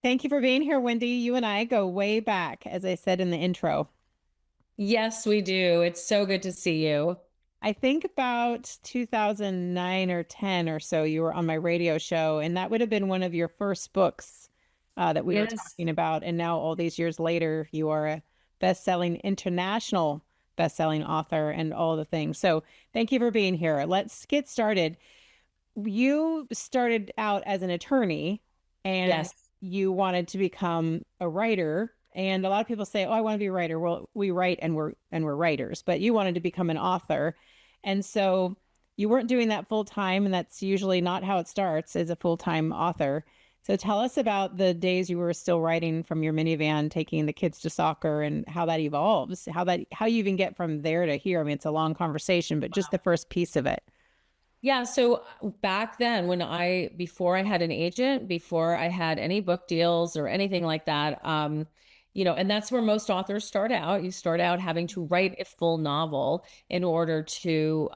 Thank you for being here, Wendy. You and I go way back, as I said in the intro. Yes, we do. It's so good to see you. I think about 2009 or 10 or so, you were on my radio show, and that would have been one of your first books that we were Yes. talking about. And now, all these years later, you are a best-selling, international best-selling author and all the things. So, thank you for being here. Let's get started. You started out as an attorney and Yes. you wanted to become a writer. And a lot of people say, "Oh, I want to be a writer." Well, we write and we're writers, but you wanted to become an author. And so you weren't doing that full time, and that's usually not how it starts as a full-time author. So tell us about the days you were still writing from your minivan, taking the kids to soccer, and how that evolves, how you even get from there to here. I mean, it's a long conversation, but just the first piece of it. Yeah, so back then before I had an agent, before I had any book deals or anything like that, and that's where most authors start out. You start out having to write a full novel in order to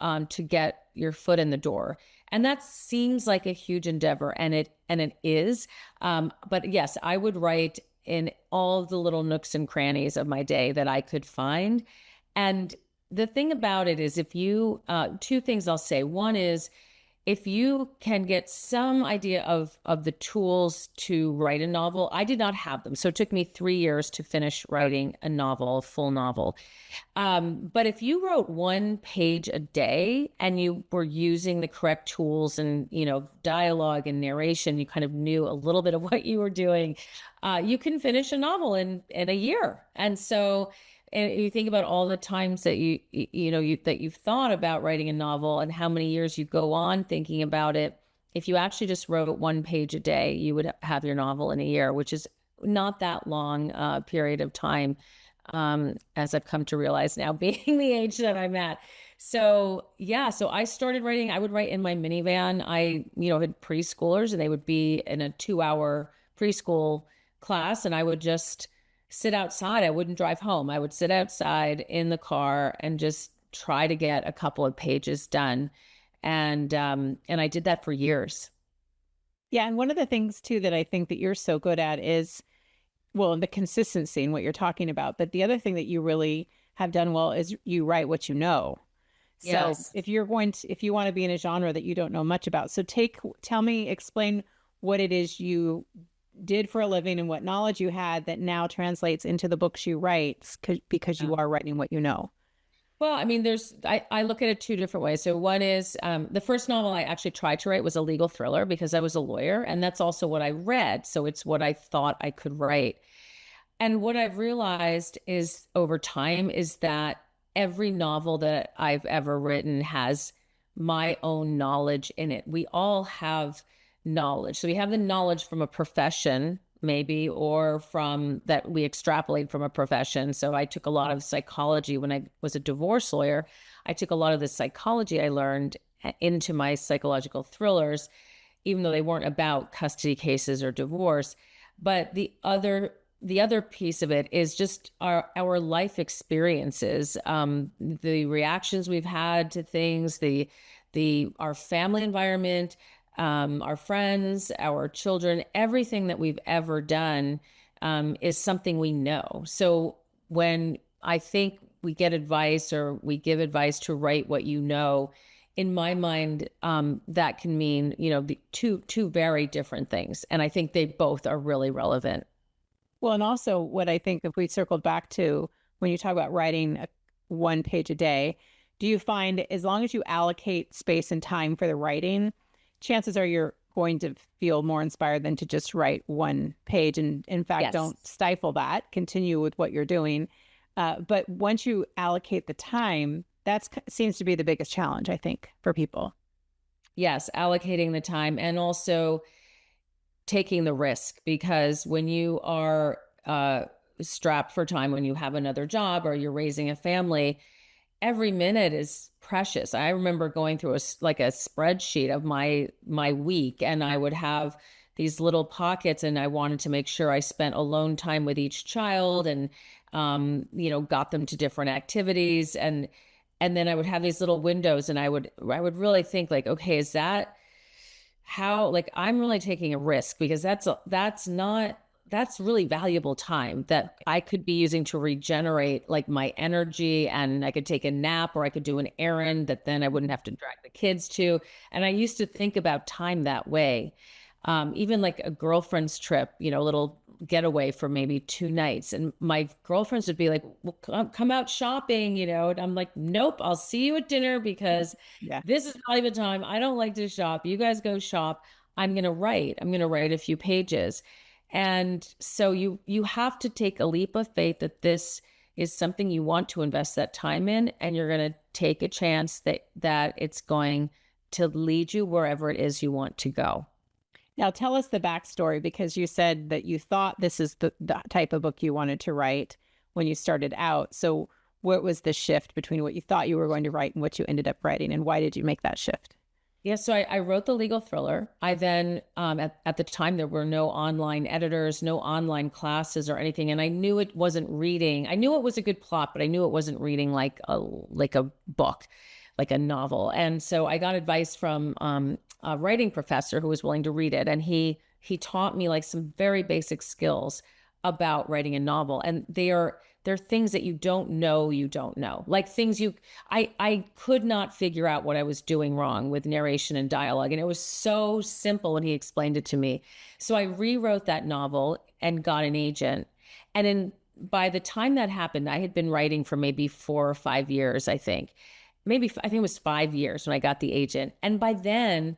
get your foot in the door. And that seems like a huge endeavor, and it is. But yes, I would write in all the little nooks and crannies of my day that I could find. And the thing about it is, if you, two things I'll say. One is, if you can get some idea of the tools to write a novel, I did not have them. So it took me 3 years to finish writing a novel, a full novel. But if you wrote one page a day and you were using the correct tools and, dialogue and narration, you kind of knew a little bit of what you were doing, you can finish a novel in a year. And so, and you think about all the times that that you've thought about writing a novel and how many years you go on thinking about it. If you actually just wrote one page a day, you would have your novel in a year, which is not that long period of time, as I've come to realize now, being the age that I'm at. So yeah, so I started writing. I would write in my minivan. I had preschoolers, and they would be in a 2 hour preschool class, and I would just sit outside. I wouldn't drive home. I would sit outside in the car and just try to get a couple of pages done. And I did that for years. Yeah, and one of the things too that I think that you're so good at is, well, the consistency in what you're talking about. But the other thing that you really have done well is you write what you know. So Yes. if you want to be in a genre that you don't know much about, so tell me, explain what it is you did for a living and what knowledge you had that now translates into the books you write because you are writing what you know. Well, I mean, I look at it two different ways. So one is, the first novel I actually tried to write was a legal thriller because I was a lawyer, and that's also what I read. So it's what I thought I could write. And what I've realized is over time is that every novel that I've ever written has my own knowledge in it. We all have knowledge. So we have the knowledge from a profession, maybe, or from that we extrapolate from a profession. So I took a lot of psychology when I was a divorce lawyer. I took a lot of the psychology I learned into my psychological thrillers, even though they weren't about custody cases or divorce. But the other piece of it is just our life experiences, the reactions we've had to things, the our family environment, our friends, our children, everything that we've ever done is something we know. So when I think we get advice or we give advice to write what you know, in my mind, that can mean the two very different things, and I think they both are really relevant. Well, and also what I think if we circled back to when you talk about writing one page a day, do you find as long as you allocate space and time for the writing, chances are you're going to feel more inspired than to just write one page. And in fact, Yes. don't stifle that. Continue with what you're doing. But once you allocate the time, that seems to be the biggest challenge, I think, for people. Yes, allocating the time and also taking the risk, because when you are strapped for time, when you have another job or you're raising a family, every minute is precious. I remember going through like a spreadsheet of my week, and I would have these little pockets, and I wanted to make sure I spent alone time with each child, and got them to different activities, and then I would have these little windows, and I would really think like, okay, is that how, like, I'm really taking a risk, because that's not that's really valuable time that I could be using to regenerate like my energy, and I could take a nap or I could do an errand that then I wouldn't have to drag the kids to. And I used to think about time that way. Even like a girlfriend's trip, a little getaway for maybe 2 nights. And my girlfriends would be like, well, come out shopping, and I'm like, nope, I'll see you at dinner because Yeah. this is not even time. I don't like to shop. You guys go shop. I'm going to write a few pages. And so you have to take a leap of faith that this is something you want to invest that time in, and you're going to take a chance that it's going to lead you wherever it is you want to go. Now tell us the backstory, because you said that you thought this is the type of book you wanted to write when you started out. So what was the shift between what you thought you were going to write and what you ended up writing, and why did you make that shift? Yeah, so I wrote the legal thriller. I then, at the time, there were no online editors, no online classes or anything, and I knew it wasn't reading. I knew it was a good plot, but I knew it wasn't reading like a book, like a novel. And so I got advice from a writing professor who was willing to read it, and he taught me like some very basic skills about writing a novel, and they're things that you don't know, like things I could not figure out what I was doing wrong with narration and dialogue, and it was so simple when he explained it to me. So I rewrote that novel and got an agent, and by the time that happened, I had been writing for maybe 4 or 5 years, I think. I think it was 5 years when I got the agent, and by then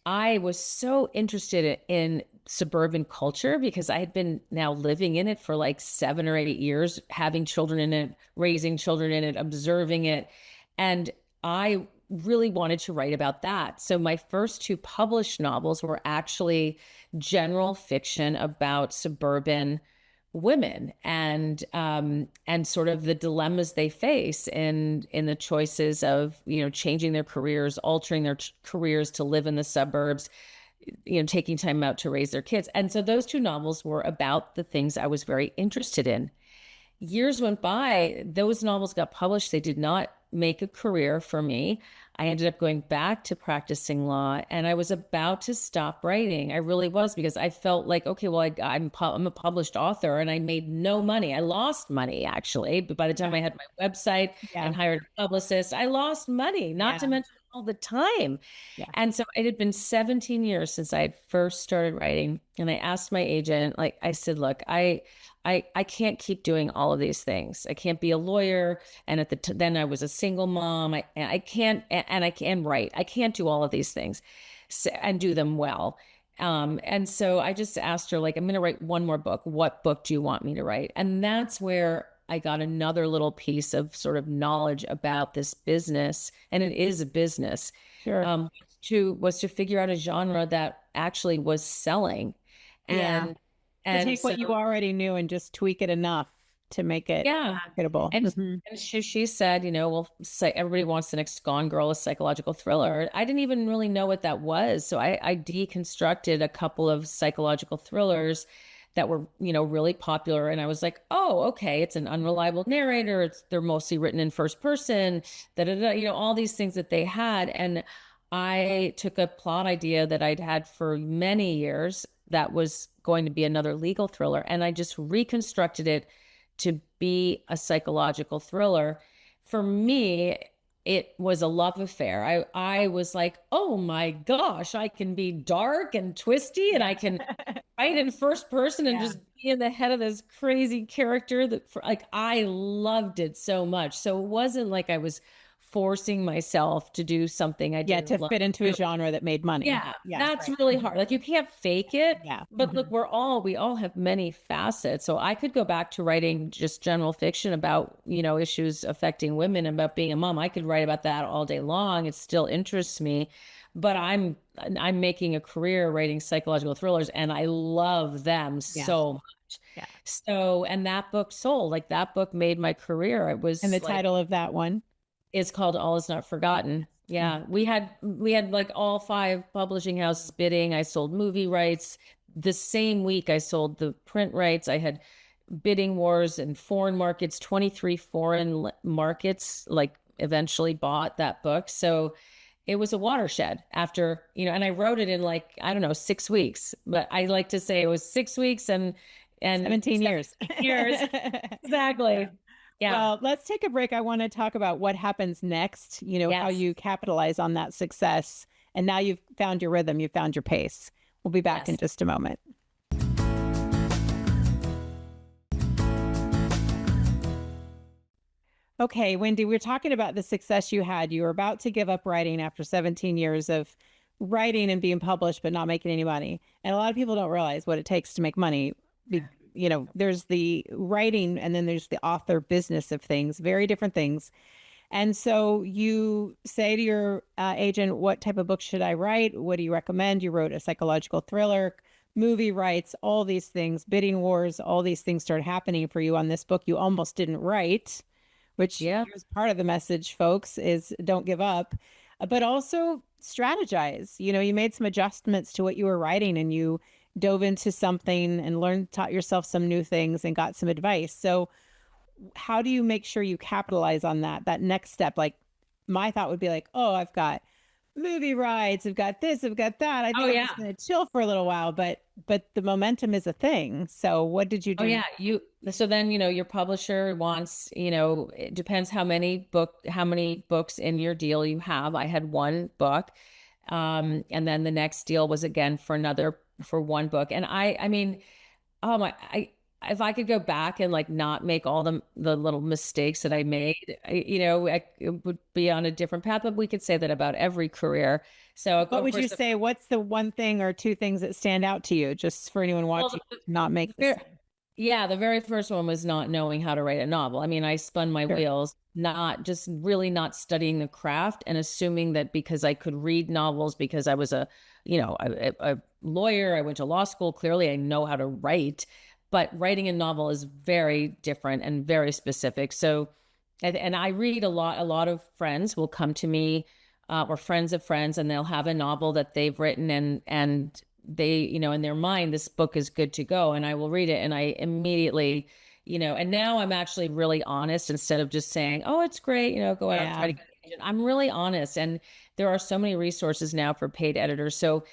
I was so interested in suburban culture because I had been now living in it for like 7 or 8 years, having children in it, raising children in it, observing it. And I really wanted to write about that. So my first two published novels were actually general fiction about suburban women, and sort of the dilemmas they face in the choices of changing their careers, altering their careers to live in the suburbs, taking time out to raise their kids. And so those two novels were about the things I was very interested in. Years went by, those novels got published. They did not make a career for me. I ended up going back to practicing law, and I was about to stop writing. I really was, because I felt like, okay, well, I'm a published author and I made no money. I lost money, actually. But by the time I had my website Yeah. and hired a publicist, I lost money, not to Yeah. mention all the time. Yeah. And so it had been 17 years since I had first started writing. And I asked my agent, like I said, look, I can't keep doing all of these things. I can't be a lawyer. And then I was a single mom. I can't, and I can write. I can't do all of these things and do them well. And so I just asked her, like, I'm going to write one more book. What book do you want me to write? And that's where I got another little piece of sort of knowledge about this business. And it is a business. Sure. Was to figure out a genre that actually was selling. Yeah. And To take what so, you already knew and just tweak it enough to make it yeah. marketable. And, Mhm. and she said, well, everybody wants the next Gone Girl, a psychological thriller. I didn't even really know what that was. So I deconstructed a couple of psychological thrillers that were, really popular. And I was like, oh, okay, it's an unreliable narrator. They're mostly written in first person, all these things that they had. And I took a plot idea that I'd had for many years that was going to be another legal thriller, and I just reconstructed it to be a psychological thriller. For me, it was a love affair. I was like, oh my gosh, I can be dark and twisty, and I can write in first person and Yeah. just be in the head of this crazy character like I loved it so much. So it wasn't like I was forcing myself to do something I Yeah, didn't to love. fit into a genre that made money. Yeah, Yeah. that's Right. really hard. Like you can't fake it. Yeah. But look, Mhm. we all have many facets. So I could go back to writing just general fiction about, issues affecting women, about being a mom. I could write about that all day long. It still interests me. But I'm making a career writing psychological thrillers, and I love them Yeah. so much. Yeah. So, and that book sold. Like that book made my career. It And the was like, title of that one? it's called All Is Not Forgotten. Yeah, we had like all 5 publishing houses bidding. I sold movie rights. The same week I sold the print rights. I had bidding wars in foreign markets. 23 foreign markets like eventually bought that book. So it was a watershed after, and I wrote it in like, I don't know, 6 weeks, but I like to say it was 6 weeks, and and 17 years. 17 years. Exactly. Yeah. Well, let's take a break. I want to talk about what happens next, how Yes. you capitalize on that success. And now you've found your rhythm, you've found your pace. We'll be back in Yes. just a moment. Okay, Wendy, we're talking about the success you had. You were about to give up writing after 17 years of writing and being published, but not making any money. And a lot of people don't realize what it takes to make money. There's the writing and then there's the author business of things, very different things. And so you say to your agent, what type of book should I write? What do you recommend? You wrote a psychological thriller, movie rights, all these things, bidding wars, all these things started happening for you on this book you almost didn't write, which Yeah. here's part of the message, folks, is don't give up, but also strategize. You made some adjustments to what you were writing and you dove into something and taught yourself some new things and got some advice. So how do you make sure you capitalize on that next step? Like my thought would be like, oh, I've got movie rights, I've got this, I've got that. I think I'm just going to chill for a little while, but the momentum is a thing. So what did you do? Oh yeah, so then your publisher wants, it depends how many books in your deal you have. I had one book. And then the next deal was again for one book. And I mean, oh my, if I could go back and like not make all the little mistakes that I made, it would be on a different path. But we could say that about every career. So what would you say? What's the one thing or two things that stand out to you, just for anyone watching, not make this? Yeah, the very first one was not knowing how to write a novel. I mean, I spun my wheels, really not studying the craft and assuming that because I could read novels, because I was a lawyer, I went to law school, clearly I know how to write, but writing a novel is very different and very specific. So, and I read a lot. A lot of friends will come to me, or friends of friends, and they'll have a novel that they've written, and they, in their mind, this book is good to go, and I will read it, and I immediately, and now I'm actually really honest instead of just saying, oh, it's great, go out and try to get an agent. I'm really honest, and there are so many resources now for paid editors. So,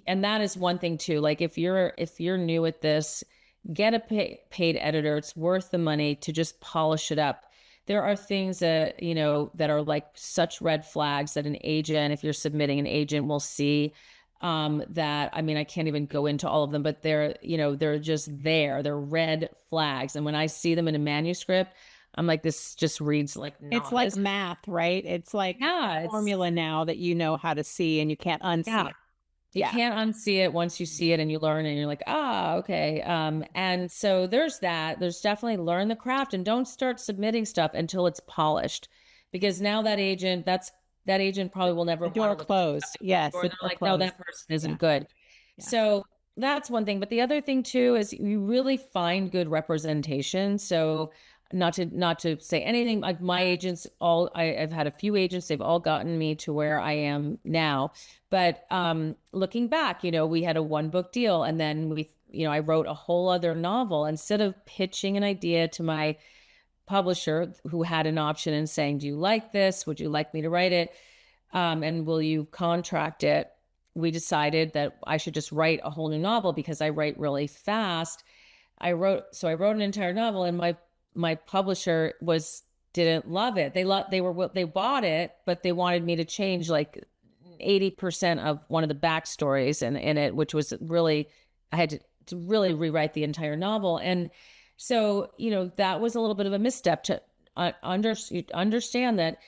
and that is one thing too. Like if you're new at this, get a paid editor. It's worth the money to just polish it up. There are things that, that are like such red flags that an agent, if you're submitting, an agent will see, that, I mean, I can't even go into all of them, but they're just there. They're red flags. And when I see them in a manuscript, I'm like, this just reads like novice. It's like math, right? It's like a formula now that you know how to see and you can't unsee it. You can't unsee it once you see it and you learn and you're like, okay. And so there's that. There's definitely learn the craft and don't start submitting stuff until it's polished, because now that agent probably will never. The door closed. Yes. Or they're like, no, that person isn't good. Yeah. So that's one thing. But the other thing too is you really find good representation. So not to say anything, like my agents, I've had a few agents, they've all gotten me to where I am now. But looking back, we had a one book deal, and then I wrote a whole other novel. Instead of pitching an idea to my publisher who had an option and saying, do you like this? Would you like me to write it? And will you contract it? We decided that I should just write a whole new novel because I write really fast. I wrote an entire novel, and my publisher didn't love it. They bought it, but they wanted me to change like 80% of one of the backstories in it, which was really, I had to really rewrite the entire novel. And so, that was a little bit of a misstep to understand that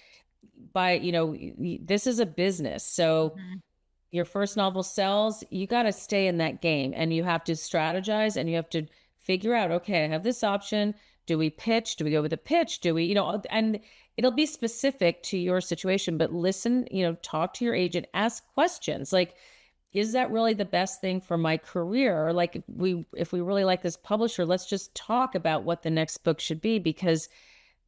this is a business. So your first novel sells, you got to stay in that game, and you have to strategize, and you have to figure out, okay, I have this option. Do we pitch? Do we go with a pitch? Do we, and it'll be specific to your situation, but listen, talk to your agent, ask questions like, is that really the best thing for my career? Or like, if we really like this publisher, let's just talk about what the next book should be, because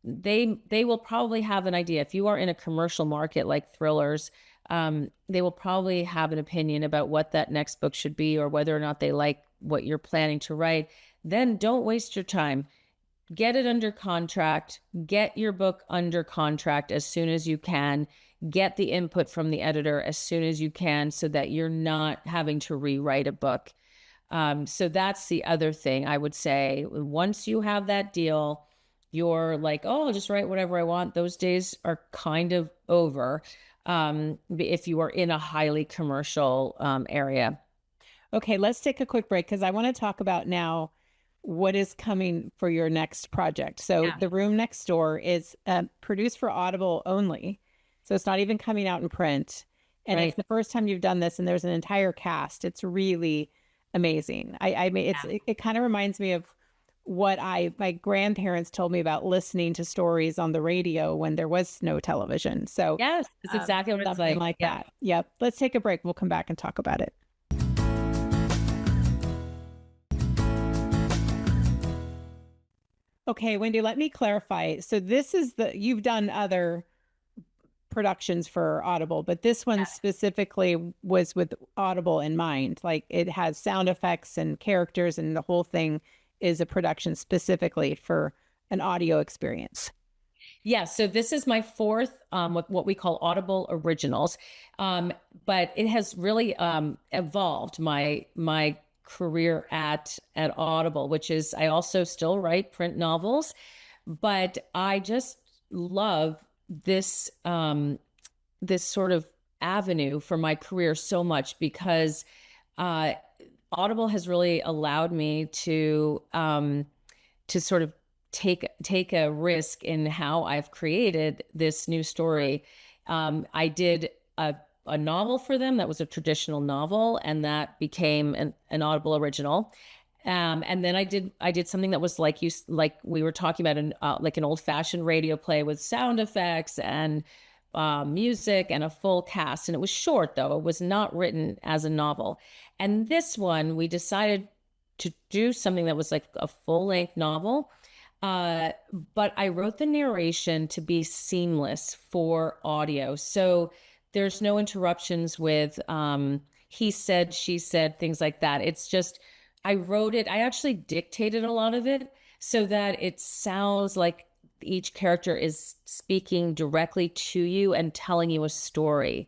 they will probably have an idea. If you are in a commercial market like thrillers, they will probably have an opinion about what that next book should be, or whether or not they like what you're planning to write. Then don't waste your time. Get it under contract, get your book under contract as soon as you can, get the input from the editor as soon as you can, so that you're not having to rewrite a book. So that's the other thing I would say. Once you have that deal, you're like, oh, I'll just write whatever I want. Those days are kind of over, if you are in a highly commercial area. Okay, let's take a quick break because I want to talk about now what is coming for your next project. So, Yeah. The Room Next Door is produced for Audible only. So, it's not even coming out in print. And it's Right. the first time you've done this, and there's an entire cast. It's really amazing. I mean, it kind of reminds me of what my grandparents told me about listening to stories on the radio when there was no television. So, Yes, it's exactly what it's something like. like Yeah. that. Yep. Let's take a break. We'll come back and talk about it. Okay, Wendy, let me clarify. So you've done other productions for Audible, but this one specifically was with Audible in mind. Like it has sound effects and characters, and the whole thing is a production specifically for an audio experience. Yeah, so this is my fourth, what we call Audible Originals, um, but it has really evolved my career at Audible, which is I also still write print novels, but I just love this sort of avenue for my career so much because uh, Audible has really allowed me to sort of take a risk in how I've created this new story. I did a novel for them that was a traditional novel, and that became an Audible original. And then I did something that was like we were talking about, like an old fashioned radio play with sound effects and music and a full cast. And it was short, though; it was not written as a novel. And this one, we decided to do something that was like a full length novel. Uh, but I wrote the narration to be seamless for audio. So there's no interruptions with he said, she said, things like that. It's just, I wrote it, I actually dictated a lot of it so that it sounds like each character is speaking directly to you and telling you a story.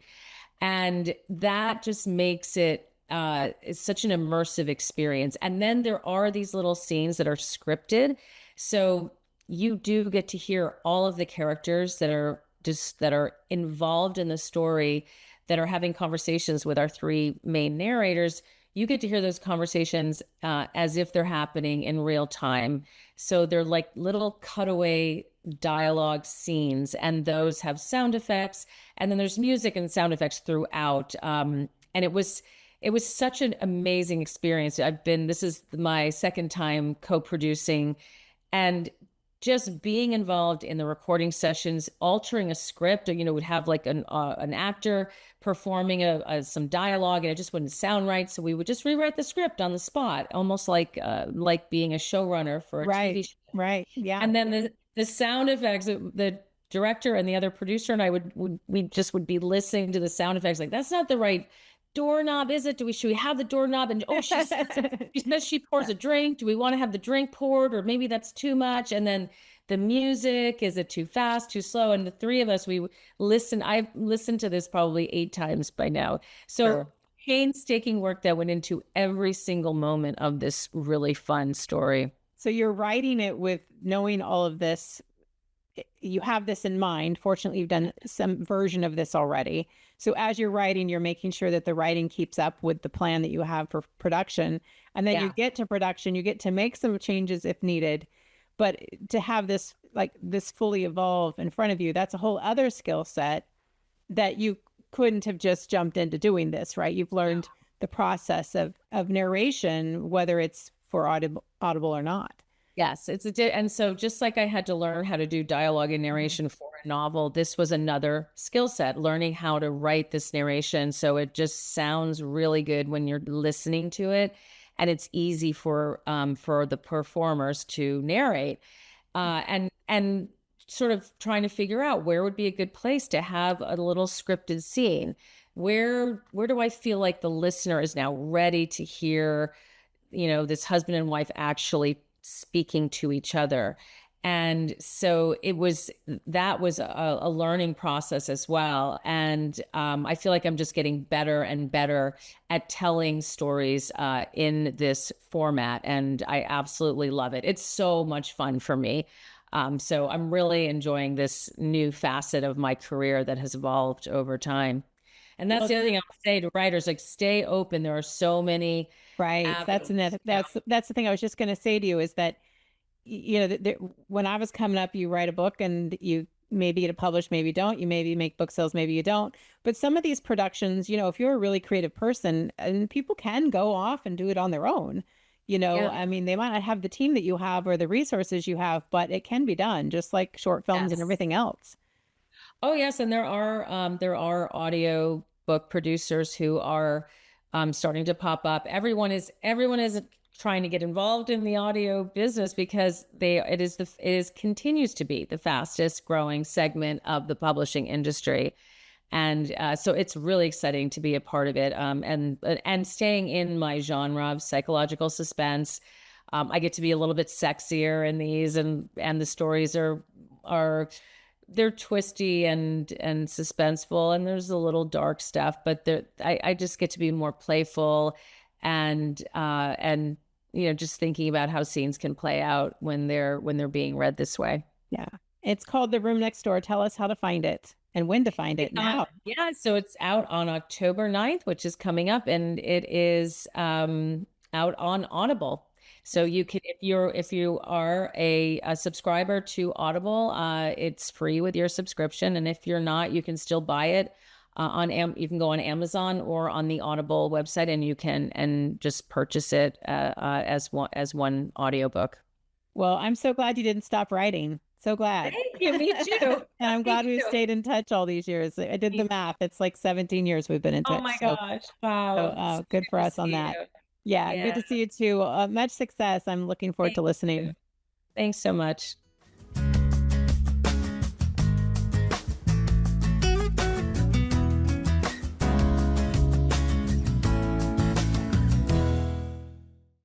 And that just makes it it's such an immersive experience. And then there are these little scenes that are scripted, so you do get to hear all of the characters that are involved in the story, that are having conversations with our three main narrators. You get to hear those conversations as if they're happening in real time. So they're like little cutaway dialogue scenes, and those have sound effects, and then there's music and sound effects throughout. And it was such an amazing experience. This is my second time co-producing, and just being involved in the recording sessions, altering a script, would have like an actor performing some dialogue, and it just wouldn't sound right. So we would just rewrite the script on the spot, almost like being a showrunner for a TV Right, show. right. Yeah. And then the sound effects, the director and the other producer and I we just would be listening to the sound effects, like, that's not the right doorknob, is it? Should we have the doorknob? And oh, she says she pours a drink. Do we want to have the drink poured, or maybe that's too much? And then the music, is it too fast, too slow? And the three of us, I've listened to this probably 8 times by now. So Sure. painstaking work that went into every single moment of this really fun story. So you're writing it with knowing all of this. You have this in mind. Fortunately, you've done some version of this already. So as you're writing, you're making sure that the writing keeps up with the plan that you have for production. And then you Yeah. get to production, you get to make some changes if needed. But to have this fully evolve in front of you, that's a whole other skill set that you couldn't have just jumped into doing this, right? You've learned the process of narration, whether it's for audible or not. Yes, and so just like I had to learn how to do dialogue and narration for a novel, this was another skill set, learning how to write this narration so it just sounds really good when you're listening to it, and it's easy for the performers to narrate, and sort of trying to figure out where would be a good place to have a little scripted scene. Where do I feel like the listener is now ready to hear, this husband and wife actually speaking to each other? And so that was a learning process as well. And I feel like I'm just getting better and better at telling stories in this format. And I absolutely love it. It's so much fun for me. So I'm really enjoying this new facet of my career that has evolved over time. And that's Well, the other thing I would say to writers, like stay open. There are so many right. That's avenues another, that's the thing I was just going to say to you is that you know, when I was coming up, you write a book and you maybe get it published, maybe you don't. You maybe make book sales, maybe you don't. But some of these productions, you know, if you're a really creative person, and people can go off and do it on their own. You know, yeah. I mean, they might not have the team that you have or the resources you have, but it can be done just like short films and Yes. everything else. Oh yes, and there are audio book producers who are starting to pop up. Everyone is trying to get involved in the audio business because it is continues to be the fastest growing segment of the publishing industry. And so it's really exciting to be a part of it. And staying in my genre of psychological suspense, I get to be a little bit sexier in these, and the stories are they're twisty and suspenseful, and there's a little dark stuff, but I just get to be more playful and just thinking about how scenes can play out when they're being read this way. Yeah. It's called The Room Next Door. Tell us how to find it and when to find it It's and on, how. yeah, so it's out on October 9th, which is coming up, and it is out on Audible. So you can, if you are a subscriber to Audible, it's free with your subscription, and if you're not, you can still buy it you can go on Amazon or on the Audible website, and you can and just purchase it as one audiobook. Well, I'm so glad you didn't stop writing. So glad. Thank you. Me too. And I'm Me glad we've too. stayed in touch all these years. I did the math. It's like 17 years we've been in Oh touch. my So, gosh. Wow. It's good good for to us on see that. you. Yeah, good Yeah. to see you too. Much success. I'm looking forward Thank to you. listening. Thanks so much.